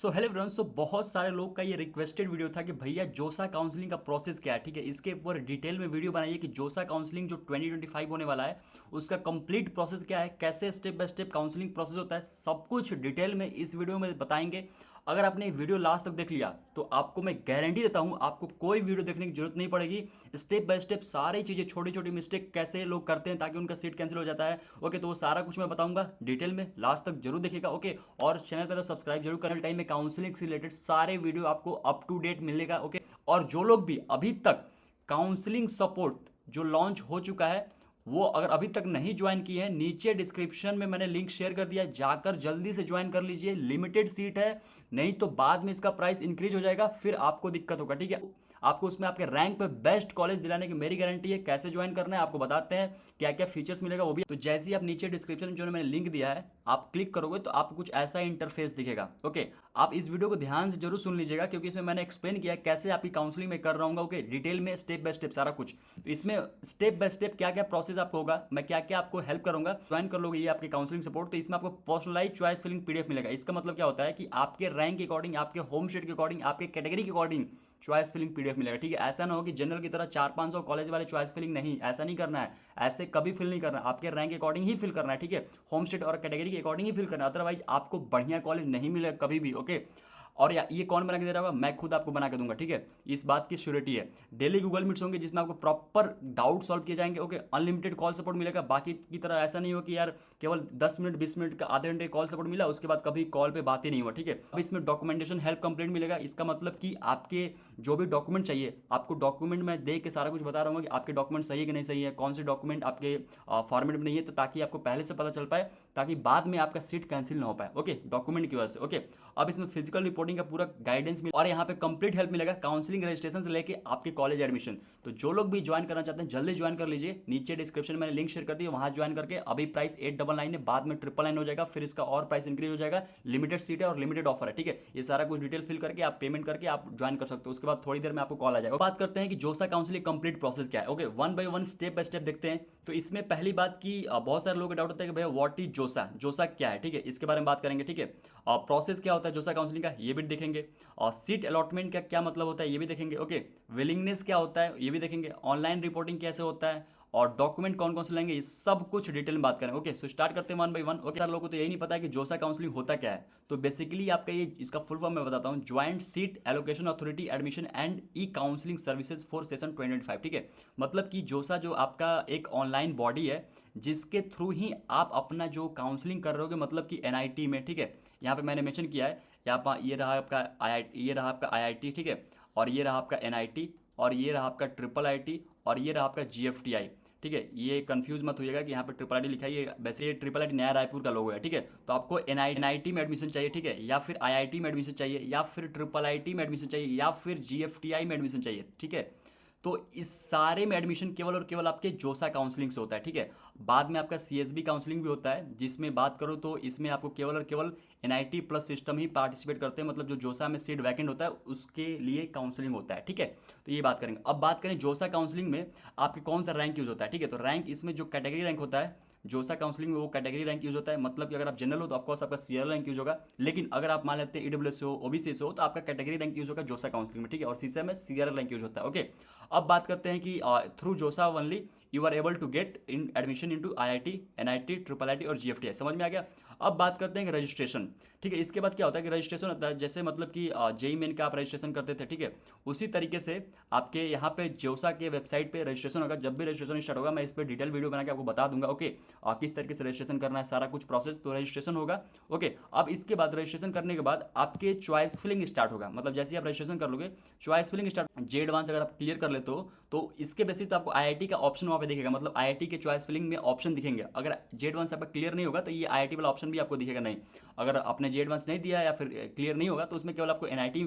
So hello everyone. सो बहुत सारे लोग का ये रिक्वेस्टेड वीडियो था कि भैया जोसा काउंसलिंग का प्रोसेस क्या है। ठीक है, इसके ऊपर डिटेल में वीडियो बनाइए कि जोसा काउंसलिंग जो 2025 होने वाला है उसका कंप्लीट प्रोसेस क्या है, कैसे step by step counselling process होता है, सब कुछ डिटेल में इस वीडियो में बताएंगे। अगर आपने ये वीडियो लास्ट तक देख लिया तो आपको मैं गारंटी देता हूँ आपको कोई वीडियो देखने की जरूरत नहीं पड़ेगी। स्टेप बाय स्टेप सारी चीज़ें, छोटी छोटी मिस्टेक कैसे लोग करते हैं ताकि उनका सीट कैंसिल हो जाता है। ओके, तो वो सारा कुछ मैं बताऊंगा डिटेल में, लास्ट तक जरूर देखिएगा। ओके, और चैनल पे तो सब्सक्राइब जरूर करना। टाइम में काउंसलिंग से रिलेटेड सारे वीडियो आपको अप टू डेट मिलेगा। ओके, और जो लोग भी अभी तक काउंसलिंग सपोर्ट जो लॉन्च हो चुका है वो अगर अभी तक नहीं ज्वाइन किए हैं, नीचे डिस्क्रिप्शन में मैंने लिंक शेयर कर दिया है, जाकर जल्दी से ज्वाइन कर लीजिए। लिमिटेड सीट है, नहीं तो बाद में इसका प्राइस इंक्रीज हो जाएगा, फिर आपको दिक्कत होगा। ठीक है, आपको उसमें आपके रैंक पे बेस्ट कॉलेज दिलाने की मेरी गारंटी है। कैसे ज्वाइन करना है आपको बताते हैं, क्या क्या फीचर्स मिलेगा वो भी। तो जैसे ही आप नीचे डिस्क्रिप्शन में जो मैंने लिंक दिया है आप क्लिक करोगे तो आपको कुछ ऐसा इंटरफेस दिखेगा। ओके, आप इस वीडियो को ध्यान से जरूर सुन लीजिएगा क्योंकि इसमें मैंने एक्सप्लेन किया है कैसे आपकी काउंसलिंग में कर रहा हूँ। ओके, डिटेल में स्टेप बाय स्टेप सारा कुछ। तो इसमें स्टेप बाय स्टेप क्या क्या प्रोसेस आपको होगा, मैं क्या क्या आपको हेल्प करूंगा, ज्वाइन कर लोगे ये आपकी काउंसलिंग सपोर्ट। तो इसमें आपको पर्सनलाइज चॉइस फिलिंग पीडीएफ मिलेगा। इसका मतलब क्या होता है कि आपके रैंक के अकॉर्डिंग, आपके होम स्टेट के अकॉर्डिंग, आपके कैटेगरी के अकॉर्डिंग चॉइस फिलिंग पीडीएफ मिलेगा। ठीक है, ऐसा ना हो कि जनरल की तरह 400-500 कॉलेज वाले चॉइस फिलिंग, नहीं, ऐसा नहीं करना है। ऐसे कभी फिल नहीं करना, आपके रैंक के अकॉर्डिंग ही फिल करना है। ठीक है, होम स्टेट और कैटेगरी के अकॉर्डिंग ही फिल करना है, अदरवाइज आपको बढ़िया कॉलेज नहीं मिलेगा कभी भी। ओके, और ये कौन बना के दे रहा होगा, मैं खुद आपको बना के दूंगा। ठीक है, इस बात की श्योरिटी है। डेली गूगल मीट्स होंगे जिसमें आपको प्रॉपर डाउट सॉल्व किए जाएंगे। ओके, अनलिमिटेड कॉल सपोर्ट मिलेगा। बाकी की तरह ऐसा नहीं हो कि यार केवल 10 मिनट 20 मिनट का आधे घंटे कॉल सपोर्ट मिला उसके बाद कभी कॉल पे बात ही नहीं हुआ। ठीक है, अब इसमें डॉक्यूमेंटेशन हेल्प कंप्लीट मिलेगा। इसका मतलब कि आपके जो भी डॉक्यूमेंट चाहिए, आपको डॉक्यूमेंट मैं देख के सारा कुछ बता रहा हूँ कि आपके डॉक्यूमेंट सही है कि नहीं सही है, कौन से डॉक्यूमेंट आपके फॉर्मेट में नहीं है, तो ताकि आपको पहले से पता चल पाए, ताकि बाद में आपका सीट कैंसिल ना हो पाए। ओके, डॉक्यूमेंट की वजह से। ओके, अब इसमें फिजिकल रिपोर्टिंग का पूरा गाइडेंस मिल और यहाँ पे कंप्लीट हेल्प मिलेगा काउंसलिंग रजिस्ट्रेशन से लेके आपके कॉलेज एडमिशन। तो जो लोग भी ज्वाइन करना चाहते हैं जल्दी ज्वाइन कर लीजिए। नीचे डिस्क्रिप्शन में मैंने लिंक शेयर कर दी, वहां ज्वाइन करके अभी प्राइस 899 है, बाद में 999 हो जाएगा, फिर इसका और प्राइस इंक्रीज हो जाएगा। लिमिटेड सीट है और लिमिटेड ऑफर है। ठीक है, ये सारा कुछ डिटेल फिल करके आप पेमेंट करके आप ज्वाइन कर सकते हो। उसके बाद थोड़ी देर में आपको कॉल आ जाएगा। बात करते हैं कि जोसा काउंसलिंग कंप्लीट प्रोसेस क्या है। Okay, one by one step by step देखते हैं। तो इसमें पहली बात की बहुत सारे लोगों का डाउट होता है कि भैया व्हाट इज जोसा, जोसा क्या है। ठीक है, इसके बारे में बात करेंगे। ठीक है, और प्रोसेस क्या होता है जोसा काउंसलिंग का ये भी देखेंगे, और सीट अलॉटमेंट का क्या मतलब होता है ये भी देखेंगे। ओके, विलिंगनेस क्या होता है ये भी देखेंगे, ऑनलाइन रिपोर्टिंग कैसे होता है, और डॉक्यूमेंट कौन कौन से लेंगे, ये सब कुछ डिटेल में बात करें। ओके, सो स्टार्ट करते हैं वन बाय वन। ओके, सारे लोगों को तो यही नहीं पता है कि जोसा काउंसलिंग होता क्या है। तो बेसिकली आपका ये इसका फुल फॉर्म मैं बताता हूँ, joint seat allocation authority admission and E counselling services for session 2025। ठीक है, मतलब कि जोसा जो आपका एक ऑनलाइन बॉडी है जिसके थ्रू ही आप अपना जो काउंसलिंग कर रहे होगे, मतलब कि एनआईटी में। ठीक है, यहाँ पे मैंने मेंशन किया है, यहाँ पर ये रहा आपका आईआईटी, ये रहा आपका आईआईटी। ठीक है, और ये रहा आपका एनआईटी, और ये रहा आपका ट्रिपल आईटी, और ये रहा आपका जीएफटीआई। ठीक है, ये कंफ्यूज मत होइएगा कि यहाँ पे ट्रिपल आईटी लिखा है, ये वैसे ये ट्रिपल आईटी नया रायपुर का लोगो है। ठीक है, तो आपको एनआईटी में एडमिशन चाहिए, ठीक है, या फिर आईआईटी में एडमिशन चाहिए, या फिर ट्रिपल आईटी में एडमिशन चाहिए, या फिर जीएफटीआई में एडमिशन चाहिए। ठीक है, तो इस सारे में एडमिशन केवल और केवल आपके जोसा काउंसलिंग से होता है। ठीक है, बाद में आपका सीएसबी काउंसलिंग भी होता है, जिसमें बात करो तो इसमें आपको केवल और केवल एनआईटी प्लस सिस्टम ही पार्टिसिपेट करते हैं, मतलब जो जोसा में सीट वैकेंट होता है उसके लिए काउंसलिंग होता है। ठीक है, तो ये बात करेंगे। अब बात करें जोसा काउंसलिंग में आपके कौन सा रैंक यूज होता है। ठीक है, तो रैंक इसमें जो कैटेगरी रैंक होता है जोसा काउंसलिंग में वो कैटेगरी रैंक यूज होता है। मतलब कि अगर आप जनरल हो तो ऑफकोर्स आपका सीआर रैंक यूज होगा, लेकिन अगर आप मान लेते हैं ईडब्ल्यूएस हो, ओबीसी से हो, तो आपका कैटेगरी रैंक यूज होगा जोसा काउंसलिंग में। ठीक है, और सीसा में सीआर रैंक यूज होता है। ओके, अब बात करते हैं कि through JoSAA only you are able to get in admission into IIT, NIT, triple IIT और जीएफटीआई। समझ में आ गया। अब बात करते हैं कि रजिस्ट्रेशन। ठीक है, इसके बाद क्या होता है कि रजिस्ट्रेशन होता है, जैसे मतलब कि जेई मेन का आप रजिस्ट्रेशन करते थे। ठीक है, उसी तरीके से आपके यहाँ पे जोसा के वेबसाइट पे रजिस्ट्रेशन होगा। जब भी रजिस्ट्रेशन स्टार्ट होगा मैं इस पर डिटेल वीडियो बना के आपको बता दूंगा। ओके, किस तरीके से रजिस्ट्रेशन करना है सारा कुछ प्रोसेस, तो रजिस्ट्रेशन होगा। ओके, अब इसके बाद रजिस्ट्रेशन करने के बाद आपके चॉइस फिलिंग स्टार्ट होगा। मतलब जैसे आप रजिस्ट्रेशन कर लोगे चॉइस फिलिंग स्टार्ट, जे एडवांस अगर आप क्लियर कर लेते हो तो इसके बेसिस पे आपको आईआईटी का ऑप्शन वहाँ पे दिखेगा। मतलब आईआईटी के चॉइस फिलिंग में ऑप्शन दिखेंगे। अगर जे एडवांस आपका क्लियर नहीं होगा तो ये आईआईटी वाला ऑप्शन भी आपको दिखेगा नहीं। अगर आपने जे एडवांस नहीं दिया या फिर क्लियर नहीं होगा तो उसमें केवल आपको एनआईटी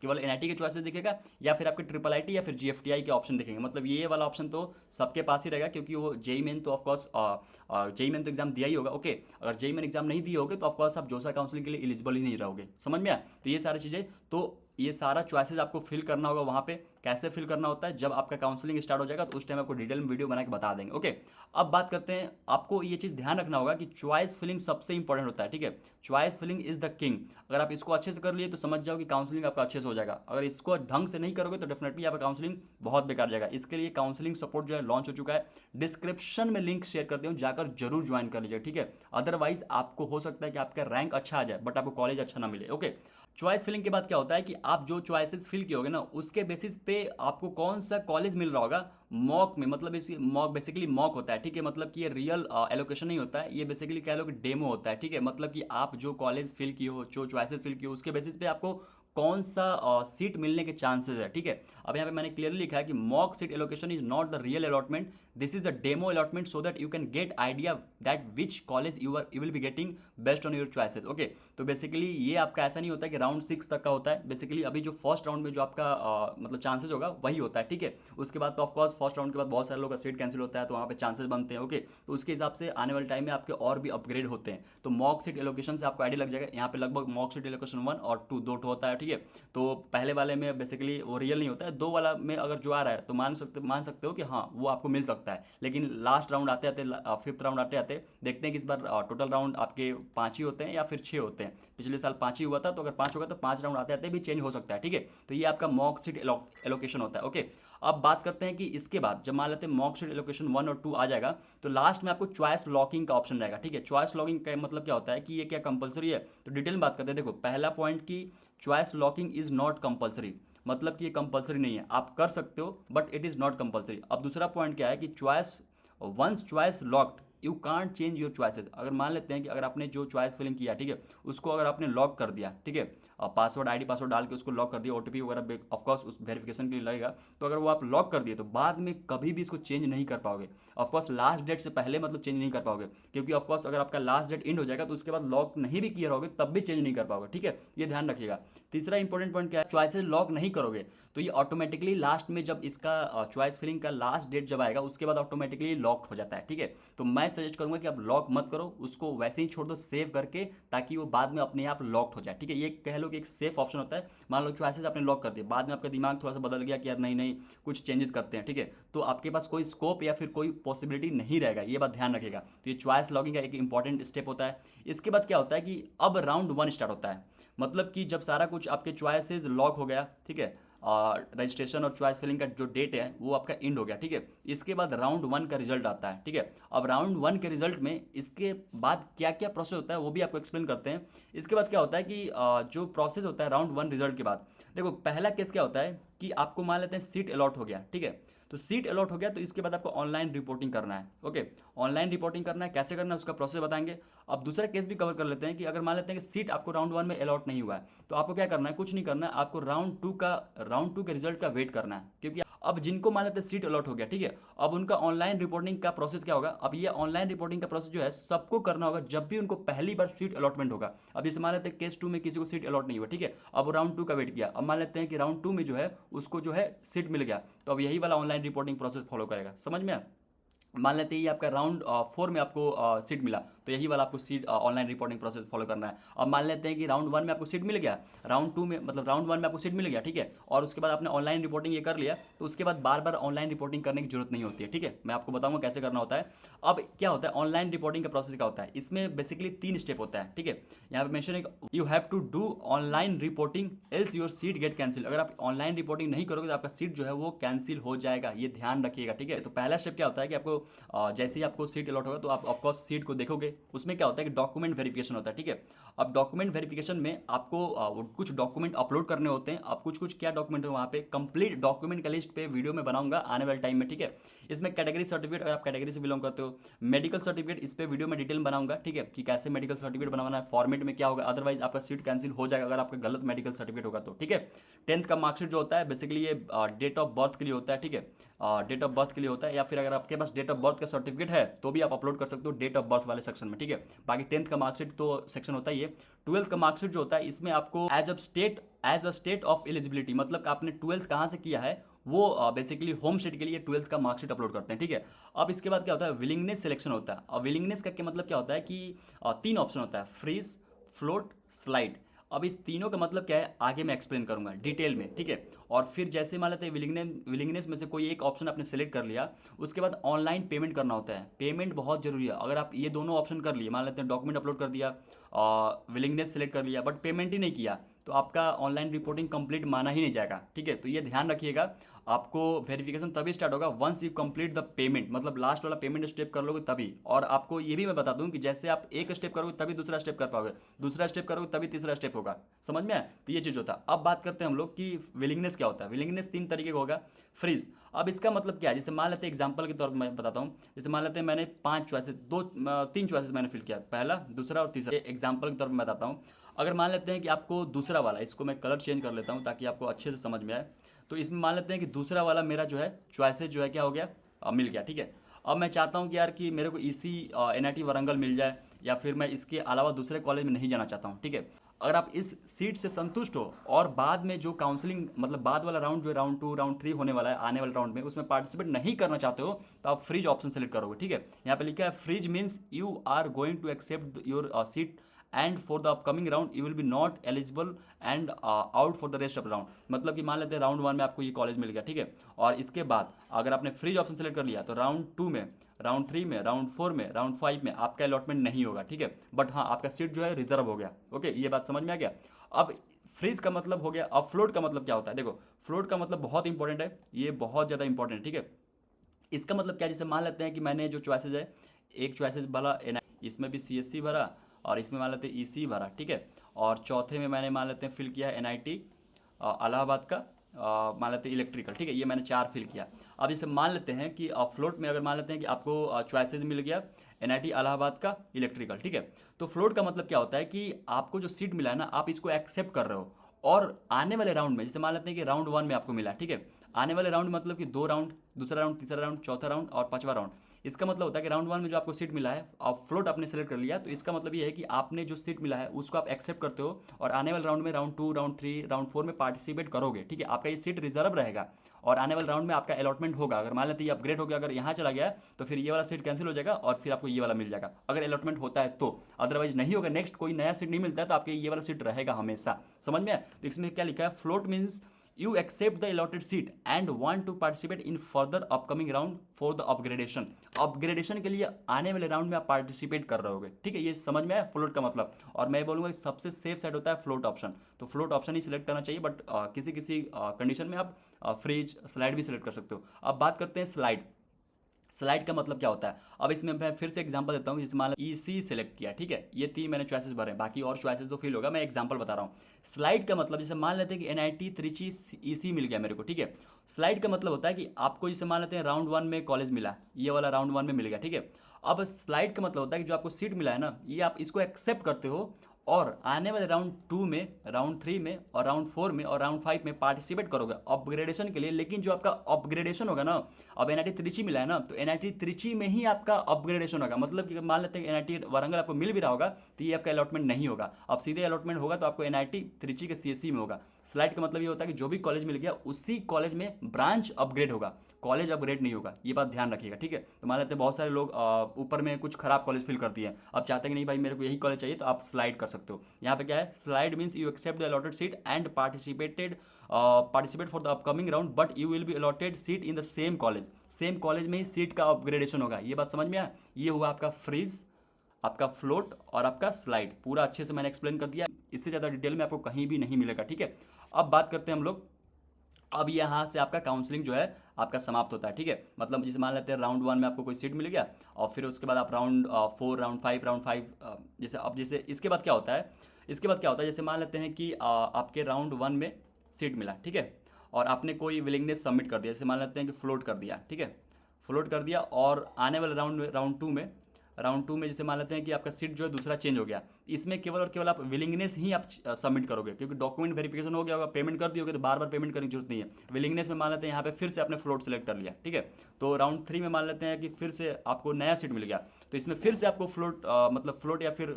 केवल एनआईटी के चॉइसेस दिखेगा या फिर आपके ट्रिपल आईटी या फिर जीएफटीआई के ऑप्शन दिखेंगे। मतलब ये वाला ऑप्शन तो सबके पास ही रहेगा, क्योंकि वो जेई मेन तो ऑफकोर्स जेई मेन तो एग्जाम दिया ही होगा। ओके, अगर जेई मेन एग्जाम नहीं दिए होगे तो ऑफकोर्स आप जोसा काउंसलिंग के लिए एलिजिबल ही नहीं रहोगे। समझ में आया? तो ये सारी चीज़ें, तो ये सारा चॉइसेस आपको फिल करना होगा वहाँ पे। कैसे फिल करना होता है, जब आपका काउंसलिंग स्टार्ट हो जाएगा तो उस टाइम आपको डिटेल में वीडियो बना के बता देंगे। ओके, अब बात करते हैं, आपको ये चीज़ ध्यान रखना होगा कि चॉइस फिलिंग सबसे इंपॉर्टेंट होता है। ठीक है, choice filling is the king. अगर आप इसको अच्छे से कर लिए तो समझ जाओ कि काउंसलिंग आपका अच्छे से हो जाएगा। अगर इसको ढंग से नहीं करोगे तो डेफिनेटली आपका काउंसलिंग बहुत बेकार जाएगा। इसके लिए काउंसलिंग सपोर्ट जो है लॉन्च हो चुका है, डिस्क्रिप्शन में लिंक शेयर कर दूँ, जाकर जरूर ज्वाइन कर लीजिए। ठीक है, अदरवाइज आपको हो सकता है कि आपका रैंक अच्छा आ जाए बट आपको कॉलेज अच्छा ना मिले। ओके, चॉइस फिलिंग के बाद क्या होता है कि आप जो चॉइसेस फिल किए होगे ना, उसके बेसिस पे आपको कौन सा कॉलेज मिल रहा होगा मॉक में। मतलब इस मॉक बेसिकली मॉक होता है। ठीक है, मतलब कि ये रियल एलोकेशन नहीं होता है, ये बेसिकली कह लो कि डेमो होता है। ठीक है, मतलब कि आप जो कॉलेज फिल किए हो, जो चॉइसेस फिल किए हो, उसके बेसिस पे आपको कौन सा सीट मिलने के चांसेस है। ठीक है, अब यहाँ पे मैंने क्लियरली लिखा है कि mock seat allocation is not the real allotment, this is the demo allotment so that you can get idea that which college you will be getting based on your choices. Okay, तो basically ये आपका ऐसा नहीं होता कि round 6 तक का होता है। बेसिकली अभी जो फर्स्ट राउंड में जो आपका मतलब चांसेस होगा वही होता है। ठीक है, उसके बाद तो ऑफकोर्स फर्स्ट राउंड के बाद बहुत सारे लोग का सीट कैंसिल होता है, तो वहाँ पे चांसेस बनते हैं। ओके, तो उसके हिसाब से आने वाले टाइम में आपके और भी अपग्रेड होते हैं। तो मॉक सीट एलोकेशन से आपको आइडिया लग जाएगा। यहाँ पे लगभग मॉक सीट एलोकेशन 1 और 2 दो होता है। ठीक है, तो पहले वाले में बेसिकली वो रियल नहीं होता है, 2 वाला में अगर जो आ रहा है तो मान सकते हो कि हाँ वो आपको मिल सकता है। लेकिन लास्ट राउंड आते आते, फिफ्थ राउंड आते आते देखते हैं कि इस बार टोटल राउंड आपके 5 ही होते हैं या फिर 6 होते हैं। पिछले साल 5 ही हुआ था, तो अगर 5 होगा तो 5 राउंड आते आते भी चेंज हो सकता है। ठीक है, तो ये आपका मॉक सीट एलोकेशन होता है। ओके, अब बात करते हैं कि इसके बाद जब मान लेते हैं मॉक सीट एलोकेशन 1 और 2 आ जाएगा, तो लास्ट में आपको चॉइस लॉकिंग का ऑप्शन रहेगा। ठीक है, चॉइस लॉकिंग का मतलब क्या होता है कि ये क्या कंपलसरी है, तो डिटेल में बात करते हैं। देखो, पहला पॉइंट की choice locking is not compulsory, मतलब कि ये कंपलसरी नहीं है, आप कर सकते हो but it is not compulsory. अब दूसरा पॉइंट क्या है कि choice once choice locked you can't change your choices. अगर मान लेते हैं कि अगर आपने जो चॉइस फिलिंग किया, ठीक है, उसको अगर आपने लॉक कर दिया, ठीक है, पासवर्ड आईडी पासवर्ड डाल के उसको लॉक कर दिया, ओटीपी वगैरह ऑफकोर्स उस वेरिफिकेशन के लिए लगेगा, तो अगर वो आप लॉक कर दिए तो बाद में कभी भी इसको चेंज नहीं कर पाओगे। ऑफकोर्स लास्ट डेट से पहले मतलब चेंज नहीं कर पाओगे, क्योंकि ऑफकोर्स अगर आपका लास्ट डेट एंड हो जाएगा तो उसके बाद लॉक नहीं भी किया रहोगे तब भी चेंज नहीं कर पाओगे। ठीक है, ये ध्यान रखिएगा। तीसरा इंपॉर्टेंट पॉइंट क्या है, चॉइसेस लॉक नहीं करोगे तो ये ऑटोमेटिकली लास्ट में जब इसका चॉइस फिलिंग का लास्ट डेट जब आएगा उसके बाद ऑटोमेटिकली लॉक हो जाता है। ठीक है, तो मैं सजेस्ट करूंगा कि आप लॉक मत करो, उसको वैसे ही छोड़ दो सेव करके, ताकि वो बाद में अपने आप लॉक हो जाए। ठीक है, ये कह लो कि एक सेफ ऑप्शन होता है। मान लो चॉइसेस आपने लॉक कर दिए, बाद में आपका दिमाग थोड़ा सा बदल गया कि यार नहीं नहीं कुछ चेंजेस करते हैं, ठीक है, तो आपके पास कोई स्कोप या फिर कोई पॉसिबिलिटी नहीं रहेगा। ये बात ध्यान रखिएगा। तो ये चॉइस लॉगिंग का एक इंपॉर्टेंट स्टेप होता है। इसके बाद क्या होता है कि अब राउंड 1 स्टार्ट होता है, मतलब कि जब सारा कुछ आपके चॉइसेस लॉक हो गया, ठीक है, रजिस्ट्रेशन और चॉइस फिलिंग का जो डेट है वो आपका एंड हो गया। ठीक है, इसके बाद राउंड 1 का रिजल्ट आता है। ठीक है, अब राउंड 1 के रिजल्ट में इसके बाद क्या क्या प्रोसेस होता है वो भी आपको एक्सप्लेन करते हैं। इसके बाद क्या होता है कि जो प्रोसेस होता है राउंड 1 रिजल्ट के बाद, देखो पहला केस क्या होता है कि आपको मान लेते हैं सीट अलॉट हो गया। ठीक है, तो सीट अलॉट हो गया तो इसके बाद आपको ऑनलाइन रिपोर्टिंग करना है। ओके, ऑनलाइन रिपोर्टिंग करना है, कैसे करना है उसका प्रोसेस बताएंगे। अब दूसरा केस भी कवर कर लेते हैं कि अगर मान लेते हैं कि सीट आपको राउंड 1 में अलॉट नहीं हुआ है तो आपको क्या करना है, कुछ नहीं करना है, आपको राउंड 2 के रिजल्ट का वेट करना है। क्योंकि अब जिनको मान लेते हैं सीट अलॉट हो गया, ठीक है, अब उनका ऑनलाइन रिपोर्टिंग का प्रोसेस क्या होगा, अब ये ऑनलाइन रिपोर्टिंग का प्रोसेस जो है सबको करना होगा जब भी उनको पहली बार सीट अलॉटमेंट होगा। अब जैसे मान लेते हैं केस 2 में किसी को सीट अलॉट नहीं हुआ, ठीक है, अब राउंड 2 का वेट किया, अब मान लेते हैं कि राउंड 2 में जो है उसको जो है सीट मिल गया, तो अब यही वाला ऑनलाइन रिपोर्टिंग प्रोसेस फॉलो करेगा। समझ में आया? मान लेते हैं ये आपका राउंड 4 में आपको सीट मिला, तो यही वाला आपको seat online reporting process follow करना है। अब मान लेते हैं कि राउंड 1 में आपको सीट मिल गया, राउंड 2 में मतलब राउंड 1 में आपको सीट मिल गया, ठीक है, और उसके बाद आपने ऑनलाइन रिपोर्टिंग ये कर लिया, तो उसके बाद बार बार ऑनलाइन रिपोर्टिंग करने की जरूरत नहीं होती है। ठीक है, मैं आपको बताऊंगा कैसे करना होता है। अब क्या होता है ऑनलाइन रिपोर्टिंग का प्रोसेस क्या होता है, इसमें बेसिकली 3 स्टेप होता है। ठीक है, यहाँ पे मेंशन है you have to do online reporting else your seat get cancel. अगर आप ऑनलाइन रिपोर्टिंग नहीं करोगे तो आपका सीट जो है वो कैंसिल हो जाएगा, ये ध्यान रखिएगा। ठीक है, तो पहला स्टेप क्या होता है कि आपको जैसे ही आपको सीट अलॉट होगा तो आप ऑफकोर्स सीट को देखोगे, उसमें क्या होता है कि डॉक्यूमेंट वेरिफिकेशन होता है। ठीक है, अब डॉक्यूमेंट वेरिफिकेशन में आपको कुछ डॉक्यूमेंट अपलोड करने होते हैं। अब कुछ क्या डॉक्यूमेंट है वहाँ पे, कंप्लीट डॉक्यूमेंट का लिस्ट पे वीडियो में बनाऊंगा आने वाले टाइम में। ठीक है, इसमें कैटेगरी सर्टिफिकेट, अगर आप कैटेगरी से बिलोंग करते हो, मेडिकल सर्टिफिकेट, इस पे वीडियो में डिटेल बनाऊंगा। ठीक है, कि कैसे मेडिकल सर्टिफिकेट बनाना है, फॉर्मेट में क्या होगा, अदरवाइज आपका सीट कैंसिल हो जाएगा अगर आपका गलत मेडिकल सर्टिफिकेट होगा तो। ठीक है, 10th का मार्कशीट जो होता है बेसिकली ये डेट ऑफ बर्थ के लिए होता है। ठीक है, डेट ऑफ बर्थ के लिए होता है, या फिर अगर आपके पास डेट डेट ऑफ बर्थ का सर्टिफिकेट है तो भी आप अपलोड कर सकते हो डेट ऑफ बर्थ वाले सेक्शन में, ठीक है। बाकी 10th का मार्कशीट तो सेक्शन होता ही है। 12th का मार्कशीट जो होता है इसमें आपको as a state of eligibility, मतलब आपने 12th कहाँ से किया है वो बेसिकली होम स्टेट के लिए 12th का मार्कशीट अपलोड करते हैं, ठीक है। अब इसके बाद क्या होता है, विलिंगनेस सिलेक्शन होता है। और विलिंगनेस का क्या मतलब क्या होता है कि 3 ऑप्शन होता है, फ्रीज, फ्लोट, स्लाइड। अब इस तीनों का मतलब क्या है आगे मैं एक्सप्लेन करूंगा डिटेल में, ठीक है। और फिर जैसे मान लेते हैं विलिंगनेस में से कोई एक ऑप्शन आपने सेलेक्ट कर लिया, उसके बाद ऑनलाइन पेमेंट करना होता है। पेमेंट बहुत जरूरी है। अगर आप ये दोनों ऑप्शन कर लिए, मान लेते हैं डॉक्यूमेंट अपलोड कर दिया और विलिंगनेस सेलेक्ट कर लिया बट पेमेंट ही नहीं किया, तो आपका ऑनलाइन रिपोर्टिंग कंप्लीट माना ही नहीं जाएगा, ठीक है। तो ये ध्यान रखिएगा, आपको वेरिफिकेशन तभी स्टार्ट होगा once you complete the payment, मतलब लास्ट वाला पेमेंट स्टेप कर लोगे तभी। और आपको ये भी मैं बता दूं कि जैसे आप एक स्टेप करोगे तभी दूसरा स्टेप कर पाओगे, दूसरा स्टेप करोगे तभी तीसरा स्टेप होगा, समझ में आया। तो ये चीज़ होता है। अब बात करते हैं हम लोग कि विलिंगनेस क्या होता है। विलिंगनेस 3 तरीके का होगा। फ्रीज, अब इसका मतलब क्या है, जैसे मान लेते हैं एग्जाम्पल के तौर पर मैं बताता हूँ। जैसे मान लेते हैं मैंने 5 चॉइसेस 3 चॉइसेस मैंने फिल किया, पहला, दूसरा और तीसरा। एग्जाम्पल के तौर पर मैं बताता हूँ। अगर मान लेते हैं कि आपको दूसरा वाला, इसको मैं कलर चेंज कर लेता हूँ ताकि आपको अच्छे से समझ में आए। तो इसमें मान लेते हैं कि दूसरा वाला मेरा जो है चॉइसेस जो है क्या हो गया, मिल गया, ठीक है। अब मैं चाहता हूँ कि यार कि मेरे को इसी NIT वारंगल मिल जाए, या फिर मैं इसके अलावा दूसरे कॉलेज में नहीं जाना चाहता हूँ, ठीक है। अगर आप इस सीट से संतुष्ट हो और बाद में जो काउंसलिंग मतलब बाद वाला राउंड जो है राउंड 2 राउंड 3 होने वाला है आने वाले राउंड में, उसमें पार्टिसिपेट नहीं करना चाहते हो तो आप फ्रीज ऑप्शन सेलेक्ट करोगे, ठीक है। यहाँ पे लिखा है freeze means you are going to accept your seat and for the upcoming round you will be not eligible and out for the rest of round. मतलब कि मान लेते हैं राउंड 1 में आपको ये कॉलेज मिल गया, ठीक है। और इसके बाद अगर आपने फ्रीज ऑप्शन सेलेक्ट कर लिया तो राउंड 2 में, राउंड 3 में, राउंड 4 में, राउंड 5 में आपका अलॉटमेंट नहीं होगा, ठीक है। बट हाँ, आपका सीट जो है रिजर्व हो गया। ओके, ये बात समझ में आ गया। अब फ्रीज का मतलब हो गया। अब फ्लोट का मतलब क्या होता है, देखो फ्लोट का मतलब बहुत इंपॉर्टेंट है, ये बहुत ज़्यादा इंपॉर्टेंट है, ठीक है। इसका मतलब क्या है, जैसे मान लेते हैं कि मैंने जो चॉइसेस है, एक चॉइसेस वाला इसमें भी CSC भरा और इसमें मान लेते हैं EC भरा, ठीक है। और चौथे में मैंने मान लेते हैं फिल किया है NIT इलाहाबाद का, मान लेते हैं इलेक्ट्रिकल, ठीक है। ये मैंने 4 फिल किया। अब इसे मान लेते हैं कि फ्लोट में अगर मान लेते हैं कि आपको चॉइसेस मिल गया NIT इलाहाबाद का इलेक्ट्रिकल, ठीक है। तो फ्लोट का मतलब क्या होता है कि आपको जो सीट मिला है ना, आप इसको एक्सेप्ट कर रहे हो और आने वाले राउंड में, जैसे मान लेते हैं कि राउंड 1 में आपको मिला, ठीक है। आने वाले राउंड मतलब कि 2 राउंड, दूसरा राउंड, तीसरा राउंड, चौथा राउंड और 5वां राउंड। इसका मतलब होता है कि राउंड 1 में जो आपको सीट मिला है, आप फ्लोट आपने सेलेक्ट कर लिया, तो इसका मतलब ये है कि आपने जो सीट मिला है उसको आप एक्सेप्ट करते हो और आने वाले राउंड में राउंड 2, राउंड 3, राउंड 4 में पार्टिसिपेट करोगे, ठीक है। आपका ये सीट रिजर्व रहेगा और आने वाले राउंड में आपका अलॉटमेंट होगा। अगर मान लेते ये अपग्रेड हो गया, अगर यहाँ चला गया तो फिर ये वाला सीट कैंसिल हो जाएगा और फिर आपको ये वाला मिल जाएगा, अगर अलॉटमेंट होता है तो। अदरवाइज नहीं होगा, नेक्स्ट कोई नया सीट नहीं मिलता है तो आपके ये वाला सीट रहेगा हमेशा, समझ में आया। तो इसमें क्या लिखा है, float means you accept the allotted seat and want to participate in further upcoming round for the upgradation। Upgradation के लिए आने वाले राउंड में आप पार्टिसिपेट कर रहे होगे, ठीक है। ये समझ में आया फ्लोट का मतलब। और मैं बोलूँगा कि सबसे सेफ साइड होता है फ्लोट ऑप्शन, तो फ्लोट ऑप्शन ही सिलेक्ट करना चाहिए। बट किसी किसी कंडीशन में आप फ्रीज स्लाइड भी सिलेक्ट कर सकते हो। अब बात करते हैं स्लाइड। स्लाइड का मतलब क्या होता है, अब इसमें मैं फिर से एग्जांपल देता हूँ। जैसे मान लो EC सेलेक्ट किया, ठीक है। ये 3 मैंने चॉइसेस भरे, बाकी और चॉइसेस तो फिल होगा, मैं एग्जांपल बता रहा हूँ। स्लाइड का मतलब जैसे मान लेते हैं कि NIT त्रिची EC मिल गया मेरे को, ठीक है। स्लाइड का मतलब होता है कि आपको जैसे मान लेते हैं राउंड 1 में कॉलेज मिला, ये वाला राउंड 1 में मिल गया, ठीक है। अब स्लाइड का मतलब होता है कि जो आपको सीट मिला है ना, ये आप इसको एक्सेप्ट करते हो और आने वाले राउंड 2 में, राउंड 3 में और राउंड 4 में और राउंड 5 में पार्टिसिपेट करोगे अपग्रेडेशन के लिए। लेकिन जो आपका अपग्रेडेशन होगा ना, अब NIT त्रिची मिला है ना, तो NIT त्रिची में ही आपका अपग्रेडेशन होगा। मतलब कि मान लेते हैं NIT वारंगल आपको मिल भी रहा होगा तो ये आपका अलॉटमेंट नहीं होगा, अब सीधे अलॉटमेंट होगा तो आपको NIT त्रिची के CSC में होगा। स्लाइड का मतलब ये होता है कि जो भी कॉलेज मिल गया उसी कॉलेज में ब्रांच अपग्रेड होगा, कॉलेज अपग्रेड नहीं होगा, ये बात ध्यान रखिएगा, ठीक है। तो मान लेते हैं बहुत सारे लोग ऊपर में कुछ खराब कॉलेज फिल कर दिए हैं, अब चाहते हैं कि नहीं भाई मेरे को यही कॉलेज चाहिए, तो आप स्लाइड कर सकते हो। यहाँ पे क्या है, slide means you accept the allotted seat and participate for the upcoming round but you will be allotted seat in the same college. Same college में ही सीट का अपग्रेडेशन होगा, ये बात समझ में आया। ये हुआ आपका फ्रीज, आपका फ्लोट और आपका स्लाइड। पूरा अच्छे से मैंने एक्सप्लेन कर दिया, इससे ज़्यादा डिटेल में आपको कहीं भी नहीं मिलेगा, ठीक है। अब बात करते हैं हम लोग, अब यहाँ से आपका काउंसलिंग जो है आपका समाप्त होता है, ठीक है। मतलब जैसे मान लेते हैं राउंड 1 में आपको कोई सीट मिल गया और फिर उसके बाद आप राउंड 4, राउंड 5 जैसे, अब जैसे इसके बाद क्या होता है, इसके बाद क्या होता है, जैसे मान लेते हैं कि आपके राउंड 1 में सीट मिला, ठीक है। और आपने कोई विलिंगनेस सबमिट कर दिया, जैसे मान लेते हैं कि फ्लोट कर दिया, ठीक है। फ्लोट कर दिया और आने वाले राउंड में, राउंड 2 में राउंड 2 में जैसे मान लेते हैं कि आपका सीट जो है दूसरा चेंज हो गया, इसमें केवल और केवल आप विलिंगनेस ही आप सबमिट करोगे, क्योंकि डॉक्यूमेंट वेरिफिकेशन हो गया होगा, पेमेंट कर दिए होगे, तो बार बार पेमेंट करने की जरूरत नहीं है। विलिंगनेस में मान लेते हैं यहाँ पे फिर से आपने फ्लोट सेलेक्ट कर लिया, ठीक है। तो राउंड 3 में मान लेते हैं कि फिर से आपको नया सीट मिल गया, तो इसमें फिर से आपको फ्लोट मतलब फ्लोट या फिर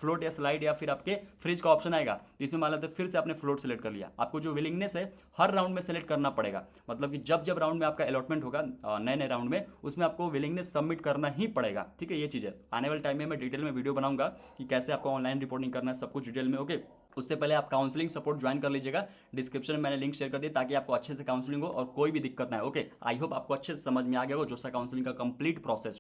फ्लोट या स्लाइड या फिर आपके फ्रीज का ऑप्शन आएगा। तो इसमें मान लेते हैं फिर से आपने फ्लोट सेलेक्ट कर लिया। आपको जो विलिंगनेस है हर राउंड में सेलेक्ट करना पड़ेगा, मतलब कि जब जब राउंड में आपका अलॉटमेंट होगा नए नए राउंड में, उसमें आपको विलिंगनेस सबमिट करना ही पड़ेगा, ठीक है। ये चीज़ है, आने वाले टाइम में मैं डिटेल में वीडियो बनाऊंगा कि कैसे आपको ऑनलाइन रिपोर्टिंग करना है, सब कुछ डिटेल में, ओके। उससे पहले आप काउंसलिंग सपोर्ट ज्वाइन कर लीजिएगा, डिस्क्रिप्शन में मैंने लिंक शेयर कर दिया, ताकि आपको अच्छे से काउंसलिंग हो और कोई भी दिक्कत ना हो, ओके। आई होप आपको अच्छे से समझ में आ गया हो जोसा काउंसलिंग का कंप्लीट प्रोसेस।